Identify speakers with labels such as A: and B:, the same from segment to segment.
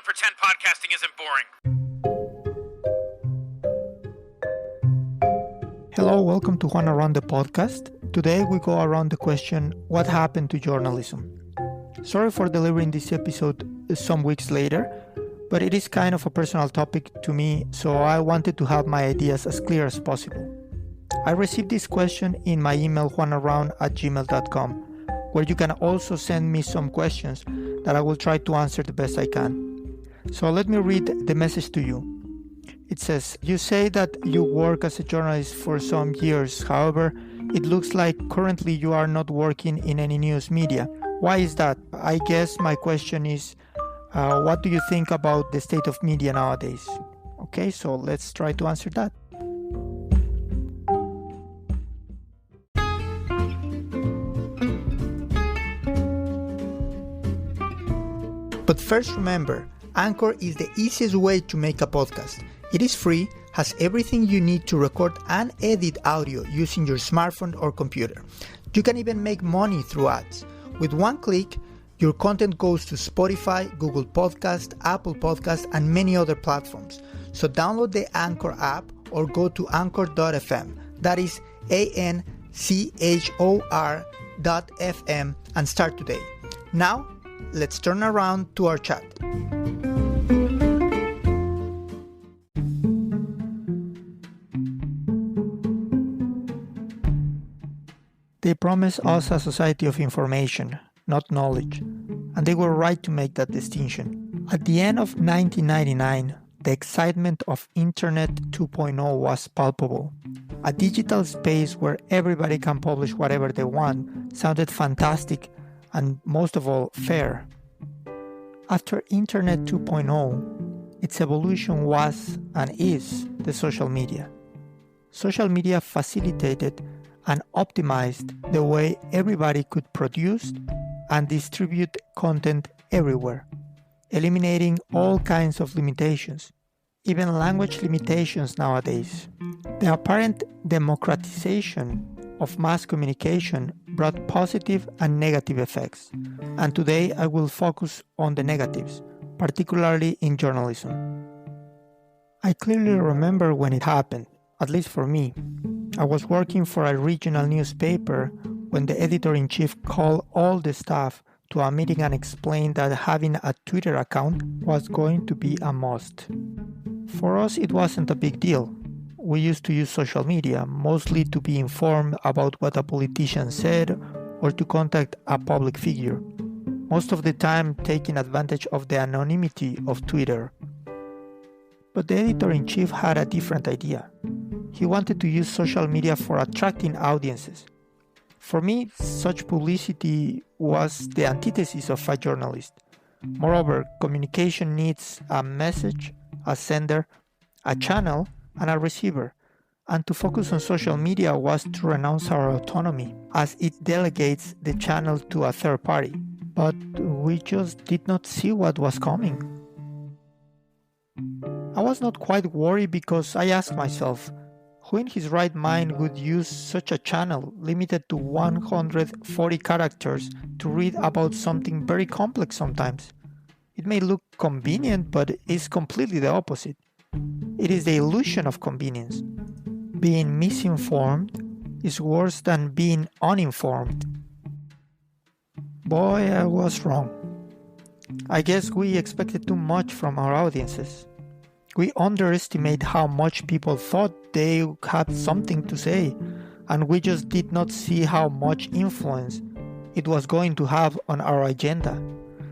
A: and pretend podcasting isn't boring.
B: Hello, welcome to Juanaround the podcast. Today we go around the question, what happened to journalism? Sorry for delivering this episode some weeks later, but it is kind of a personal topic to me, so I wanted to have my ideas as clear as possible. I received this question in my email juanaround@gmail.com, where you can also send me some questions that I will try to answer the best I can. So let me read the message to you. It says, you say that you work as a journalist for some years. However, it looks like currently you are not working in any news media. Why is that? I guess my question is, what do you think about the state of media nowadays? Okay, so let's try to answer that. But first remember, Anchor is the easiest way to make a podcast. It is free, has everything you need to record and edit audio using your smartphone or computer. You can even make money through ads. With one click, your content goes to Spotify, Google Podcast, Apple Podcast, and many other platforms. So download the Anchor app or go to anchor.fm. That is ANCHOR.FM and start today. Now, let's turn around to our chat. They promised us a society of information, not knowledge, and they were right to make that distinction. At the end of 1999, the excitement of Internet 2.0 was palpable. A digital space where everybody can publish whatever they want sounded fantastic and, most of all, fair. After Internet 2.0, its evolution was and is the social media. Social media facilitated and optimized the way everybody could produce and distribute content everywhere, eliminating all kinds of limitations, even language limitations nowadays. The apparent democratization of mass communication brought positive and negative effects, and today I will focus on the negatives, particularly in journalism. I clearly remember when it happened, at least for me. I was working for a regional newspaper when the editor-in-chief called all the staff to a meeting and explained that having a Twitter account was going to be a must. For us, it wasn't a big deal. We used to use social media, mostly to be informed about what a politician said or to contact a public figure, most of the time taking advantage of the anonymity of Twitter. But the editor-in-chief had a different idea. He wanted to use social media for attracting audiences. For me, such publicity was the antithesis of a journalist. Moreover, communication needs a message, a sender, a channel, and a receiver. And to focus on social media was to renounce our autonomy, as it delegates the channel to a third party. But we just did not see what was coming. I was not quite worried because I asked myself, who in his right mind would use such a channel limited to 140 characters to read about something very complex sometimes? It may look convenient, but it's completely the opposite. It is the illusion of convenience. Being misinformed is worse than being uninformed. Boy, I was wrong. I guess we expected too much from our audiences. We underestimate how much people thought they had something to say, and we just did not see how much influence it was going to have on our agenda,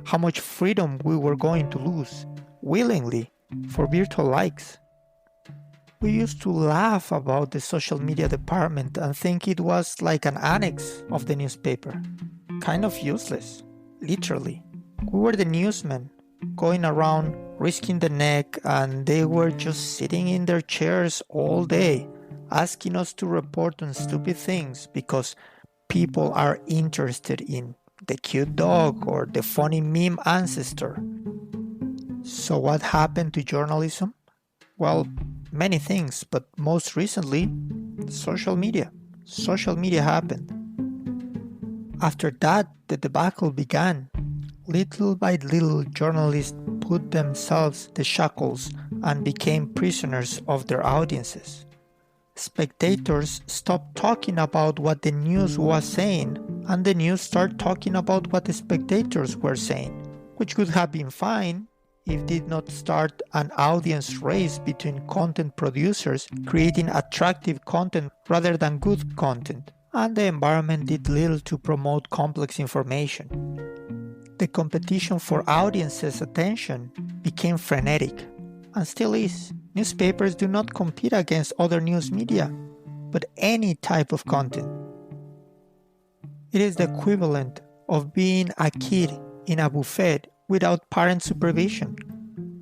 B: how much freedom we were going to lose, willingly, for virtual likes. We used to laugh about the social media department and think it was like an annex of the newspaper, kind of useless, literally. We were the newsmen, going around risking the neck, and they were just sitting in their chairs all day, asking us to report on stupid things because people are interested in the cute dog or the funny meme ancestor. So what happened to journalism? Well, many things, but most recently, social media. Social media happened. After that, the debacle began. Little by little, journalists put themselves the shackles and became prisoners of their audiences. Spectators stopped talking about what the news was saying, and the news started talking about what the spectators were saying, which could have been fine if it did not start an audience race between content producers creating attractive content rather than good content, and the environment did little to promote complex information. The competition for audiences' attention became frenetic, and still is. Newspapers do not compete against other news media, but any type of content. It is the equivalent of being a kid in a buffet without parent supervision.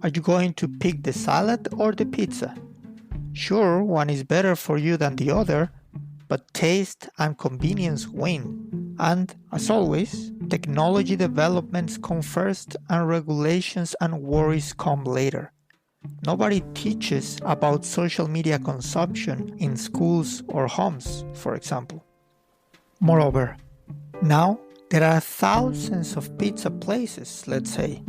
B: Are you going to pick the salad or the pizza? Sure, one is better for you than the other, but taste and convenience win. And, as always, technology developments come first and regulations and worries come later. Nobody teaches about social media consumption in schools or homes, for example. Moreover, now there are thousands of pizza places, let's say,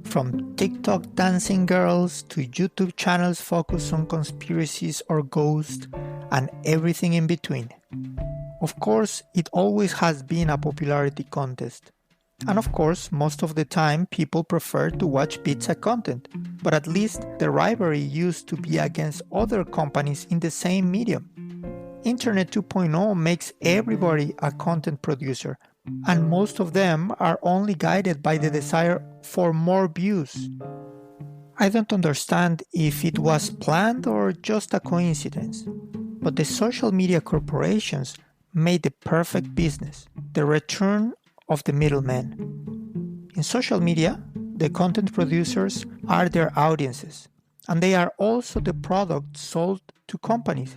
B: from TikTok dancing girls to YouTube channels focused on conspiracies or ghosts and everything in between. Of course, it always has been a popularity contest. And of course, most of the time people prefer to watch pizza content, but at least the rivalry used to be against other companies in the same medium. Internet 2.0 makes everybody a content producer, and most of them are only guided by the desire for more views. I don't understand if it was planned or just a coincidence, but the social media corporations made the perfect business, the return of the middleman. In social media, the content producers are their audiences, and they are also the product sold to companies.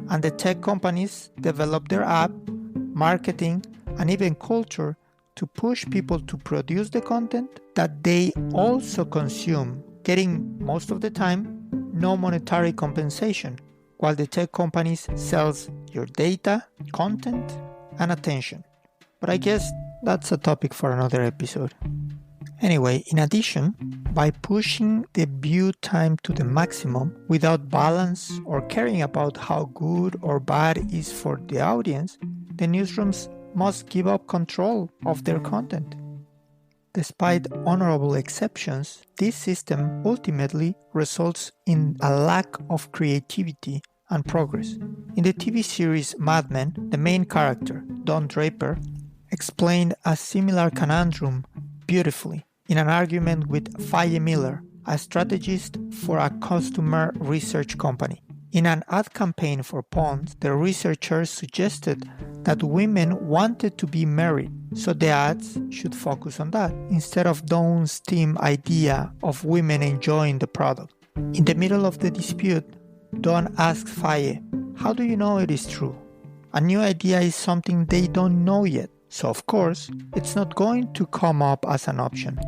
B: And the tech companies develop their app, marketing, and even culture to push people to produce the content that they also consume, getting most of the time no monetary compensation, while the tech companies sells your data, content, and attention. But I guess that's a topic for another episode. Anyway, in addition, by pushing the view time to the maximum without balance or caring about how good or bad it is for the audience, the newsrooms must give up control of their content. Despite honorable exceptions, this system ultimately results in a lack of creativity and progress. In the TV series Mad Men, the main character, Don Draper, explained a similar conundrum beautifully in an argument with Faye Miller, a strategist for a customer research company. In an ad campaign for Pond, the researchers suggested that women wanted to be married, so the ads should focus on that, instead of Don's team idea of women enjoying the product. In the middle of the dispute, Don asks Faye, "How do you know it is true? A new idea is something they don't know yet. So of course, it's not going to come up as an option.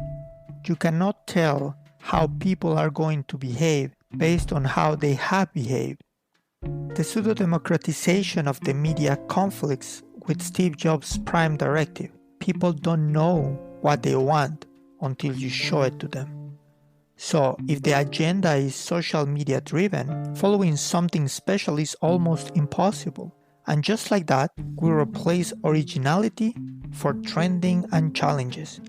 B: You cannot tell how people are going to behave based on how they have behaved." The pseudo-democratization of the media conflicts with Steve Jobs' Prime Directive. People don't know what they want until you show it to them. So, if the agenda is social media driven, following something special is almost impossible. And just like that, we replace originality for trending and challenges.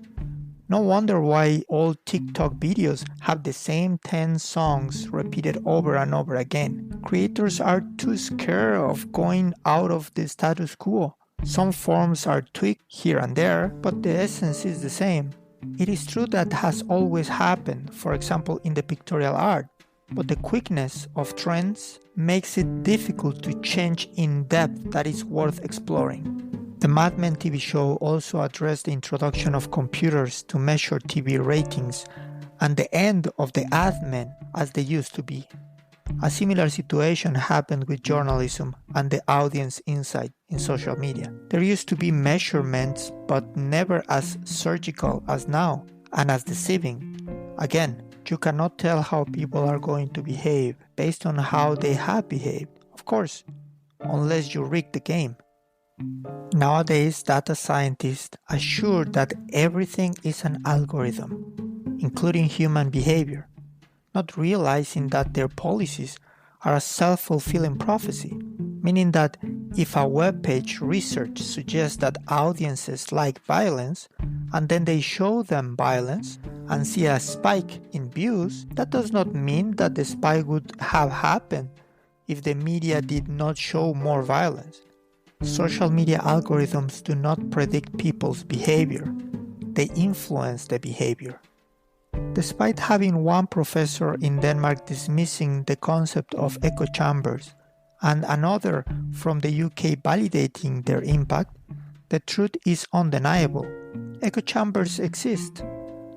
B: No wonder why all TikTok videos have the same 10 songs repeated over and over again. Creators are too scared of going out of the status quo. Some forms are tweaked here and there, but the essence is the same. It is true that has always happened, for example in the pictorial art, but the quickness of trends makes it difficult to change in depth that is worth exploring. The Mad Men TV show also addressed the introduction of computers to measure TV ratings and the end of the ad men as they used to be. A similar situation happened with journalism and the audience insight in social media. There used to be measurements, but never as surgical as now and as deceiving. Again, you cannot tell how people are going to behave based on how they have behaved, of course, unless you rig the game. Nowadays, data scientists assure that everything is an algorithm, including human behavior, not realizing that their policies are a self-fulfilling prophecy, meaning that if a web page research suggests that audiences like violence, and then they show them violence and see a spike in views, that does not mean that the spike would have happened if the media did not show more violence. Social media algorithms do not predict people's behavior, they influence the behavior. Despite having one professor in Denmark dismissing the concept of echo chambers and another from the UK validating their impact, the truth is undeniable. Echo chambers exist.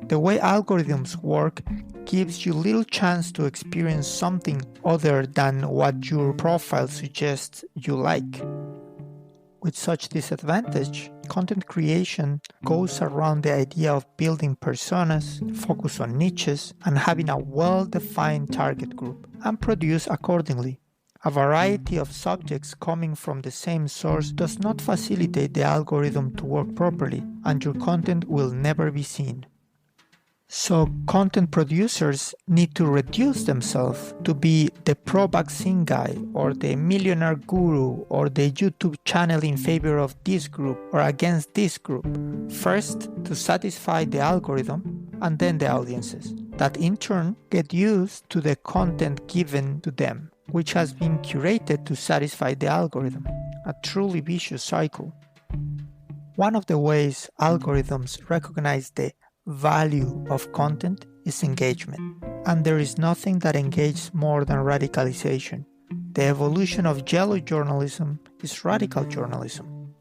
B: The way algorithms work gives you little chance to experience something other than what your profile suggests you like. With such disadvantage, content creation goes around the idea of building personas, focus on niches, and having a well-defined target group, and produce accordingly. A variety of subjects coming from the same source does not facilitate the algorithm to work properly, and your content will never be seen. So content producers need to reduce themselves to be the pro-vaccine guy or the millionaire guru or the YouTube channel in favor of this group or against this group, first to satisfy the algorithm and then the audiences, that in turn get used to the content given to them, which has been curated to satisfy the algorithm, a truly vicious cycle. One of the ways algorithms recognize the value of content is engagement, and there is nothing that engages more than radicalization. The evolution of yellow journalism is radical journalism.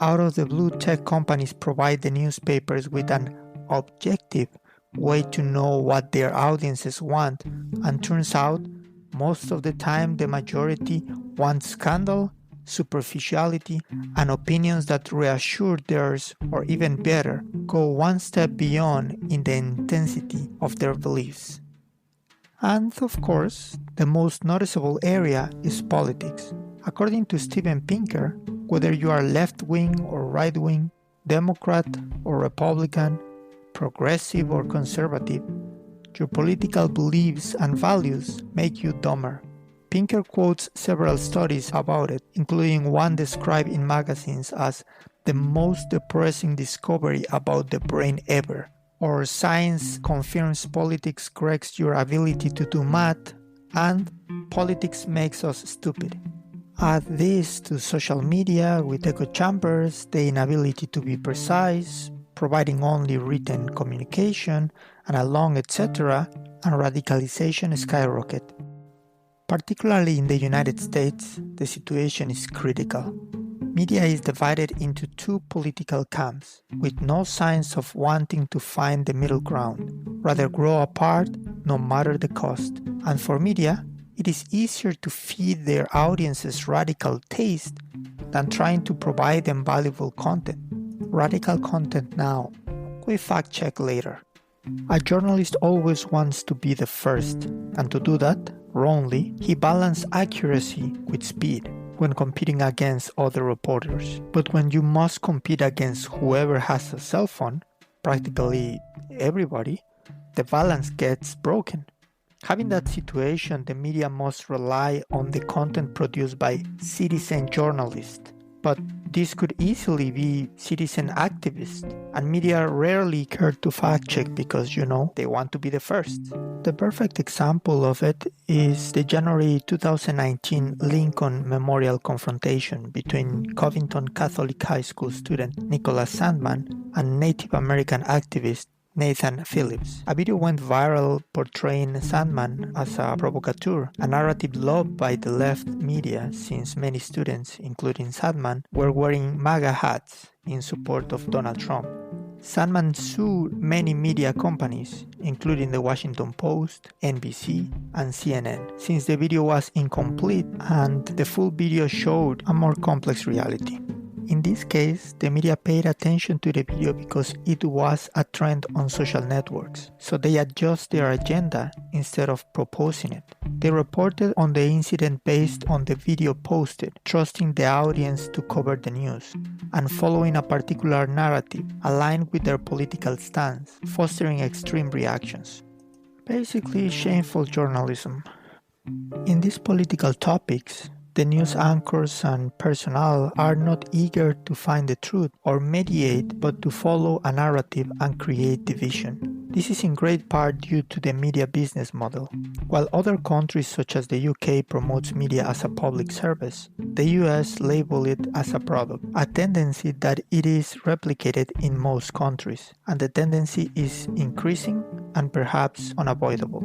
B: Out of the blue, tech companies provide the newspapers with an objective way to know what their audiences want, and turns out most of the time the majority want scandal, superficiality, and opinions that reassure theirs, or even better, go one step beyond in the intensity of their beliefs. And of course, the most noticeable area is politics. According to Steven Pinker, whether you are left-wing or right-wing, Democrat or Republican, progressive or conservative, your political beliefs and values make you dumber. Pinker quotes several studies about it, including one described in magazines as the most depressing discovery about the brain ever, or science confirms politics corrects your ability to do math, and politics makes us stupid. Add this to social media with echo chambers, the inability to be precise, providing only written communication, and a long etc., and radicalization skyrocket. Particularly in the United States, the situation is critical. Media is divided into two political camps, with no signs of wanting to find the middle ground, rather grow apart no matter the cost. And for media, it is easier to feed their audiences radical taste than trying to provide them valuable content. Radical content now, we fact check later. A journalist always wants to be the first, and to do that, wrongly, he balances accuracy with speed when competing against other reporters. But when you must compete against whoever has a cell phone, practically everybody, the balance gets broken. Having that situation, the media must rely on the content produced by citizen journalists. But this could easily be citizen activists, and media rarely care to fact check because, they want to be the first. The perfect example of it is the January 2019 Lincoln Memorial confrontation between Covington Catholic High School student Nicholas Sandmann and Native American activist Nathan Phillips. A video went viral portraying Sandmann as a provocateur, a narrative loved by the left media since many students, including Sandmann, were wearing MAGA hats in support of Donald Trump. Sandmann sued many media companies, including the Washington Post, NBC, and CNN, since the video was incomplete and the full video showed a more complex reality. In this case, the media paid attention to the video because it was a trend on social networks, so they adjust their agenda instead of proposing it. They reported on the incident based on the video posted, trusting the audience to cover the news. and following a particular narrative aligned with their political stance, fostering extreme reactions. Basically, shameful journalism. In these political topics, the news anchors and personnel are not eager to find the truth or mediate, but to follow a narrative and create division. This is in great part due to the media business model. While other countries such as the UK promotes media as a public service, the US label it as a product, a tendency that it is replicated in most countries, and the tendency is increasing and perhaps unavoidable.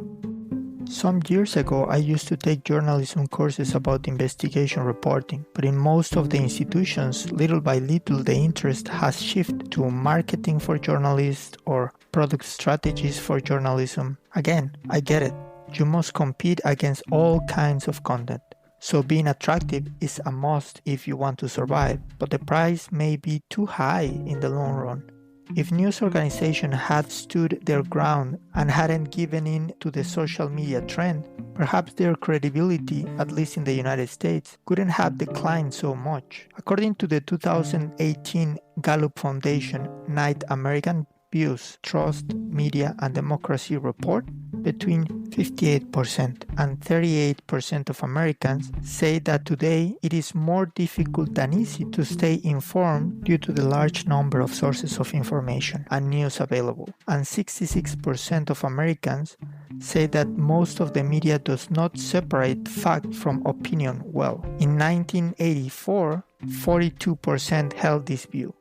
B: Some years ago, I used to take journalism courses about investigation reporting, but in most of the institutions, little by little the interest has shifted to marketing for journalists or product strategies for journalism. Again, I get it. You must compete against all kinds of content. So being attractive is a must if you want to survive, but the price may be too high in the long run. If news organizations had stood their ground and hadn't given in to the social media trend, perhaps their credibility, at least in the United States, couldn't have declined so much. According to the 2018 Gallup Foundation Night American Views, Trust, Media and Democracy report, between 58% and 38% of Americans say that today it is more difficult than easy to stay informed due to the large number of sources of information and news available. And 66% of Americans say that most of the media does not separate fact from opinion well. In 1984, 42% held this view.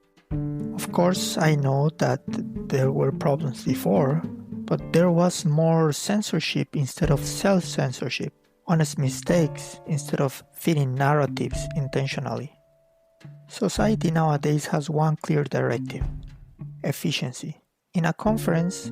B: Of course, I know that there were problems before, but there was more censorship instead of self-censorship, honest mistakes instead of fitting narratives intentionally. Society nowadays has one clear directive: efficiency. In a conference,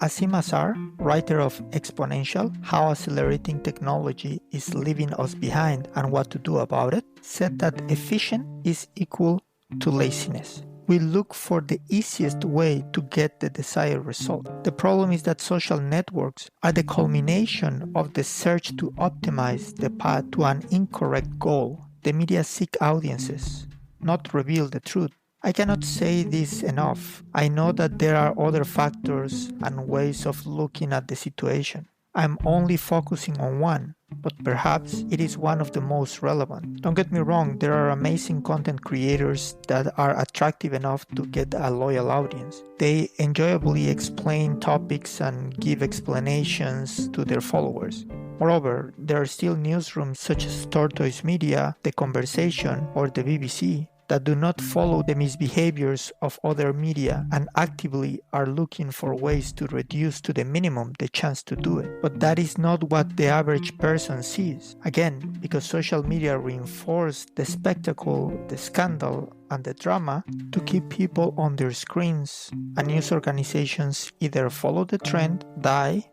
B: Asim Azar, writer of Exponential, How Accelerating Technology is Leaving Us Behind and What to Do About It, said that efficient is equal to laziness. We look for the easiest way to get the desired result. The problem is that social networks are the culmination of the search to optimize the path to an incorrect goal. The media seek audiences, not reveal the truth. I cannot say this enough. I know that there are other factors and ways of looking at the situation. I'm only focusing on one, but perhaps it is one of the most relevant. Don't get me wrong, there are amazing content creators that are attractive enough to get a loyal audience. They enjoyably explain topics and give explanations to their followers. Moreover, there are still newsrooms such as Tortoise Media, The Conversation, or the BBC that do not follow the misbehaviors of other media and actively are looking for ways to reduce to the minimum the chance to do it. But that is not what the average person sees. Again, because social media reinforce the spectacle, the scandal, and the drama to keep people on their screens, and news organizations either follow the trend, die,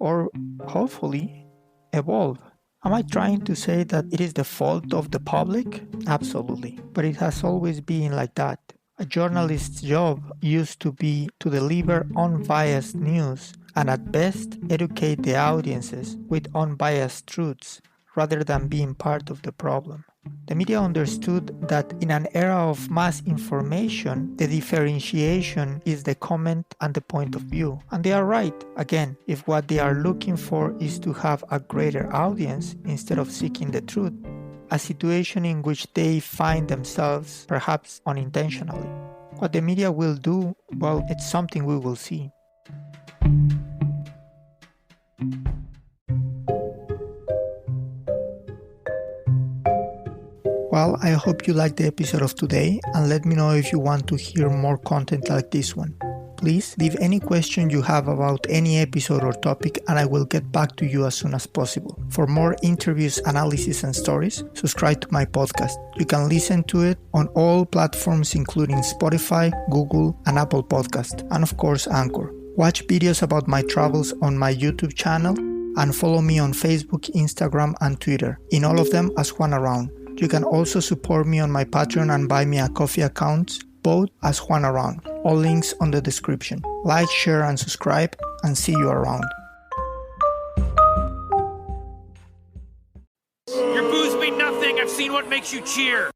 B: or hopefully evolve. Am I trying to say that it is the fault of the public? Absolutely. But it has always been like that. A journalist's job used to be to deliver unbiased news and at best educate the audiences with unbiased truths rather than being part of the problem. The media understood that in an era of mass information, the differentiation is the comment and the point of view. And they are right, again, if what they are looking for is to have a greater audience instead of seeking the truth, a situation in which they find themselves perhaps unintentionally. What the media will do, well, it's something we will see. Well, I hope you liked the episode of today, and let me know if you want to hear more content like this one. Please leave any question you have about any episode or topic, and I will get back to you as soon as possible. For more interviews, analysis, and stories, subscribe to my podcast. You can listen to it on all platforms including Spotify, Google, and Apple Podcast, and of course Anchor. Watch videos about my travels on my YouTube channel, and follow me on Facebook, Instagram, and Twitter, in all of them as juanaround. You can also support me on my Patreon and Buy Me a Coffee accounts, both as juanaround. All links on the description. Like, share, and subscribe, and see you around.
A: Your booze mean nothing. I've seen what makes you cheer.